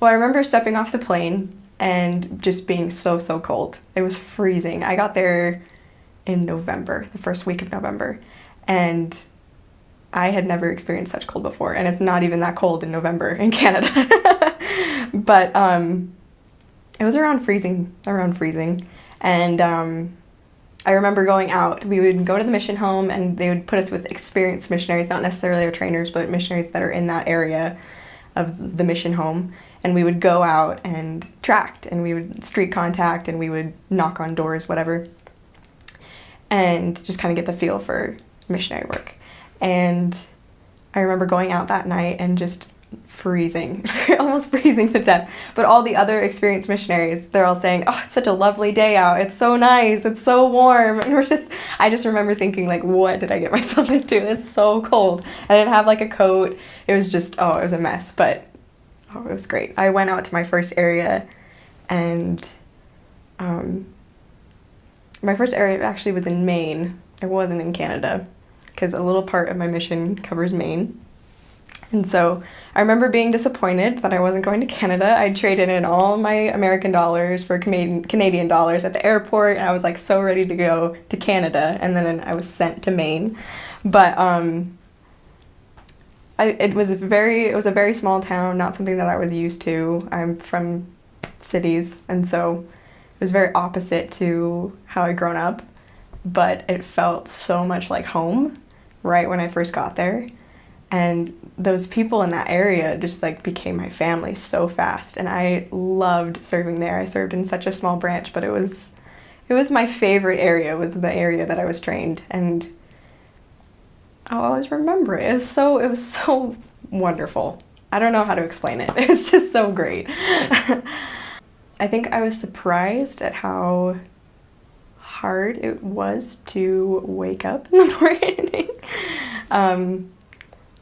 Well, I remember stepping off the plane and just being so cold. It was freezing. I got there in November, the first week of November, and I had never experienced such cold before, and it's not even that cold in November in Canada. But it was around freezing, and I remember going out. We would go to the mission home, and they would put us with experienced missionaries, not necessarily our trainers, but missionaries that are in that area of the mission home. And we would go out and tract, and we would street contact, and we would knock on doors, whatever, and just kind of get the feel for missionary work. And I remember going out that night and just freezing, almost freezing to death. But all the other experienced missionaries, they're all saying, "Oh, it's such a lovely day out. It's so nice. It's so warm." And I just remember thinking, like, what did I get myself into? It's so cold. I didn't have like a coat. It was just, it was a mess. But it was great. I went out to my first area, and my first area actually was in Maine. It wasn't in Canada, because a little part of my mission covers Maine. And so I remember being disappointed that I wasn't going to Canada. I traded in all my American dollars for Canadian dollars at the airport, and I was like so ready to go to Canada, and then I was sent to Maine. But it was a very small town, not something that I was used to. I'm from cities, and so it was very opposite to how I'd grown up, but it felt so much like home right when I first got there. And those people in that area just like became my family so fast, and I loved serving there. I served in such a small branch, but it was my favorite area, was the area that I was trained, and I'll always remember it. It was so wonderful. I don't know how to explain it. It was just so great. I think I was surprised at how hard it was to wake up in the morning.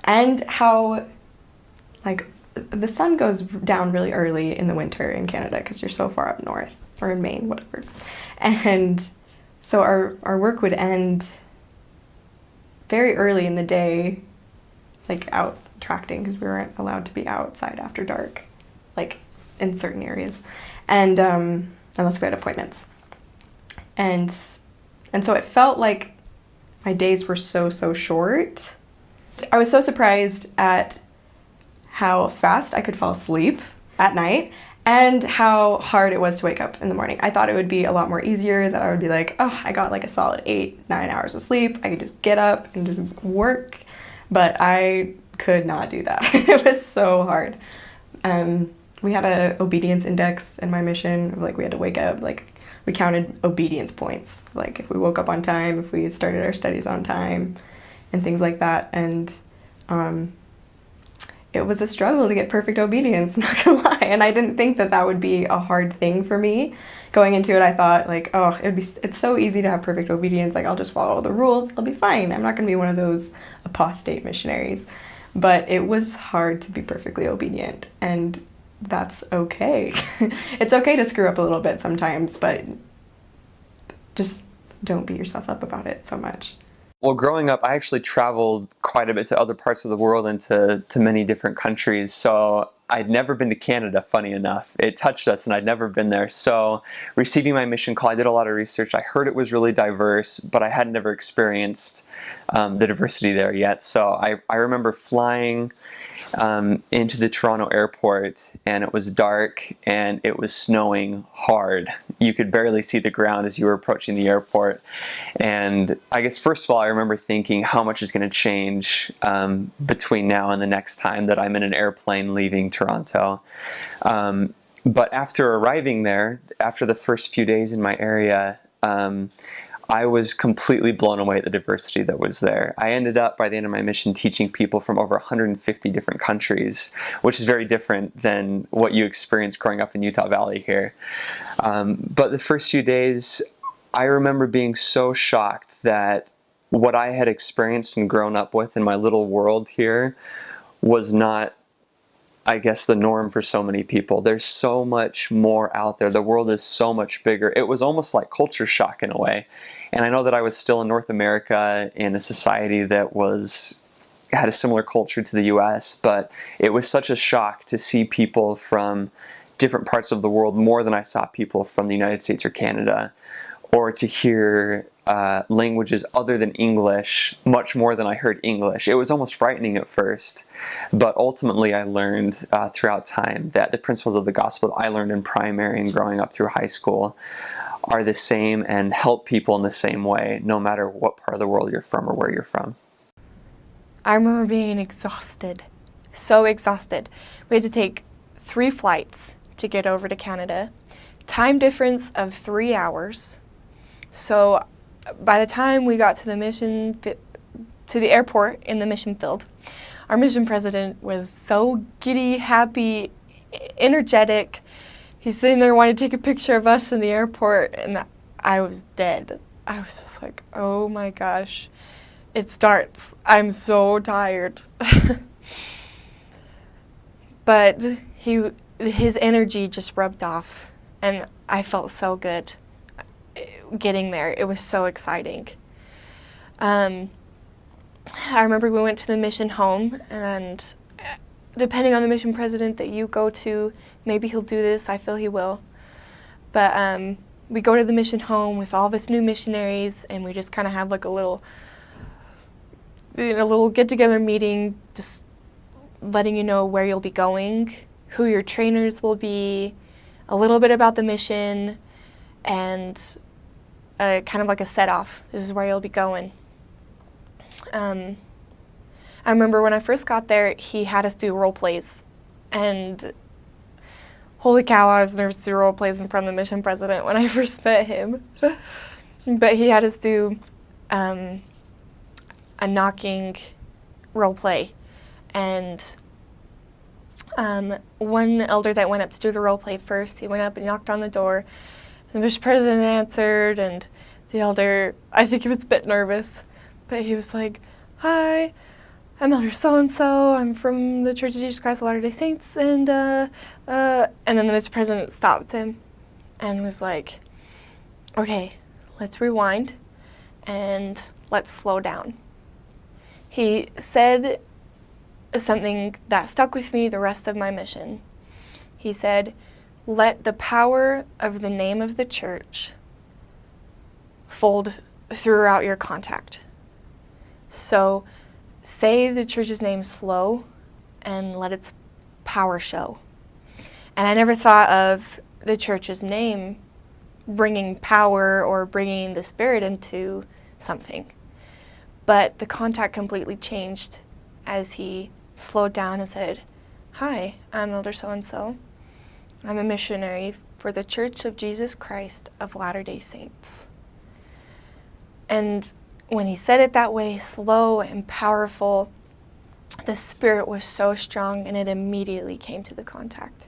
And how, like, the sun goes down really early in the winter in Canada because you're so far up north, or in Maine, whatever. And so our work would end very early in the day, like out tracting, because we weren't allowed to be outside after dark, like in certain areas, and unless we had appointments. And so it felt like my days were so short. I was so surprised at how fast I could fall asleep at night and how hard it was to wake up in the morning. I thought it would be a lot more easier, that I would be like, oh, I got like a solid 8-9 hours of sleep. I could just get up and just work. But I could not do that. It was so hard. We had a obedience index in my mission. Like, we had to wake up, like, we counted obedience points. Like, if we woke up on time, if we had started our studies on time, and things like that. And it was a struggle to get perfect obedience, not gonna lie. And I didn't think that would be a hard thing for me. Going into it, I thought, like, oh, it's so easy to have perfect obedience. Like, I'll just follow the rules. I'll be fine. I'm not gonna be one of those apostate missionaries. But it was hard to be perfectly obedient, and that's okay. It's okay to screw up a little bit sometimes, but just don't beat yourself up about it so much. Well, growing up, I actually traveled quite a bit to other parts of the world and to many different countries. So I'd never been to Canada, funny enough. It touched us, and I'd never been there. So receiving my mission call, I did a lot of research. I heard it was really diverse, but I had never experienced the diversity there yet. So I remember flying into the Toronto airport, and it was dark and it was snowing hard. You could barely see the ground as you were approaching the airport. And I guess first of all, I remember thinking how much is going to change between now and the next time that I'm in an airplane leaving Toronto. But after arriving there, after the first few days in my area, I was completely blown away at the diversity that was there. I ended up, by the end of my mission, teaching people from over 150 different countries, which is very different than what you experienced growing up in Utah Valley here. But the first few days, I remember being so shocked that what I had experienced and grown up with in my little world here was not, I guess, the norm for so many people. There's so much more out there. The world is so much bigger. It was almost like culture shock in a way. And I know that I was still in North America in a society that was had a similar culture to the US, but it was such a shock to see people from different parts of the world more than I saw people from the United States or Canada, or to hear languages other than English much more than I heard English. It was almost frightening at first, but ultimately I learned throughout time that the principles of the gospel that I learned in primary and growing up through high school are the same and help people in the same way, no matter what part of the world you're from or where you're from. I remember being exhausted, so exhausted. We had to take 3 flights to get over to Canada, time difference of 3 hours. So by the time we got to the airport in the mission field, our mission president was so giddy, happy, energetic. He's sitting there wanting to take a picture of us in the airport, and I was dead. I was just like, oh my gosh, it starts. I'm so tired. But his energy just rubbed off, and I felt so good getting there. It was so exciting. I remember we went to the mission home, and depending on the mission president that you go to, maybe he'll do this. I feel he will. But we go to the mission home with all this new missionaries, and we just kind of have like a little get-together meeting, just letting you know where you'll be going, who your trainers will be, a little bit about the mission, and kind of like a set-off. This is where you'll be going. I remember when I first got there, he had us do role plays, and holy cow, I was nervous to do role plays in front of the mission president when I first met him. But he had us do a knocking role play, and one elder that went up to do the role play first, he went up and knocked on the door. The mission president answered, and the elder, I think he was a bit nervous, but he was like, "Hi, I'm Elder so-and-so. I'm from the Church of Jesus Christ of Latter-day Saints," and then the mission president stopped him and was like, "Okay, let's rewind and let's slow down." He said something that stuck with me the rest of my mission. He said, "Let the power of the name of the church fold throughout your contact." So say the church's name slow and let its power show. And I never thought of the church's name bringing power or bringing the Spirit into something. But the contact completely changed as he slowed down and said, "Hi, I'm Elder so-and-so. I'm a missionary for the Church of Jesus Christ of Latter-day Saints." And when he said it that way, slow and powerful, the Spirit was so strong, and it immediately came to the contact.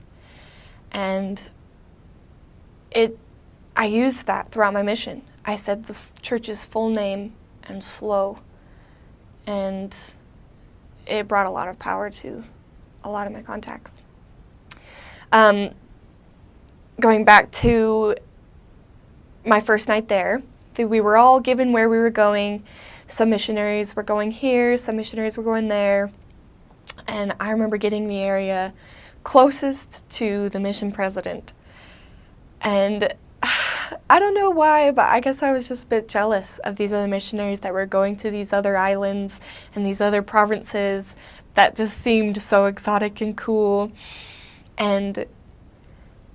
And I used that throughout my mission. I said the church's full name and slow, and it brought a lot of power to a lot of my contacts. Going back to my first night there, we were all given where we were going. Some missionaries were going here, some missionaries were going there. And I remember getting the area closest to the mission president. And I don't know why, but I guess I was just a bit jealous of these other missionaries that were going to these other islands and these other provinces that just seemed so exotic and cool. And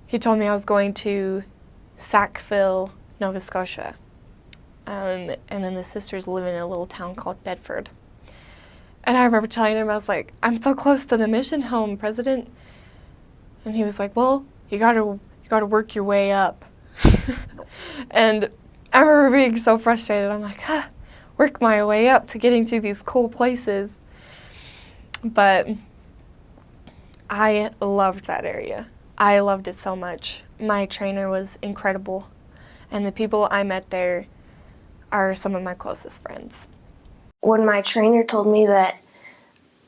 he told me I was going to Sackville, Nova Scotia. And then the sisters live in a little town called Bedford. And I remember telling him, I was like, "I'm so close to the mission home, President." And he was like, "Well, you gotta work your way up." And I remember being so frustrated. I'm like, work my way up to getting to these cool places. But I loved that area. I loved it so much. My trainer was incredible, and the people I met there are some of my closest friends. When my trainer told me that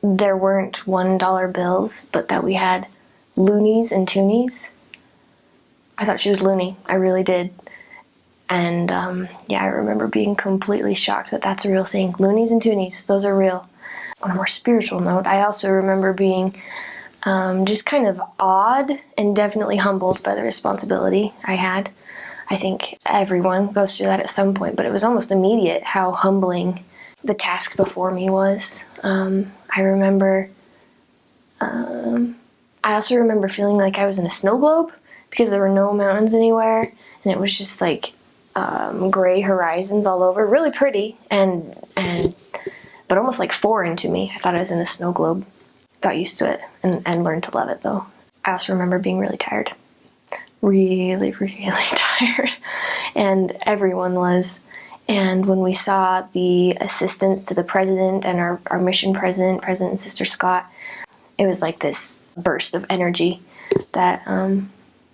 there weren't $1 bills, but that we had loonies and toonies, I thought she was loony. I really did. And I remember being completely shocked that that's a real thing. Loonies and toonies, those are real. on a more spiritual note, I also remember being just kind of awed and definitely humbled by the responsibility I had. I think everyone goes through that at some point, but it was almost immediate how humbling the task before me was. I remember, I also remember feeling like I was in a snow globe because there were no mountains anywhere, and it was just like gray horizons all over. Really pretty, but almost like foreign to me. I thought I was in a snow globe. Got used to it and learned to love it, though. I also remember being really tired. Really, really tired. And everyone was. And when we saw the assistants to the president and our mission president and Sister Scott, it was like this burst of energy that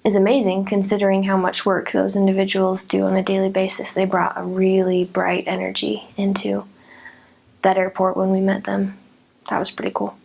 is amazing considering how much work those individuals do on a daily basis. They brought a really bright energy into that airport when we met them. That was pretty cool.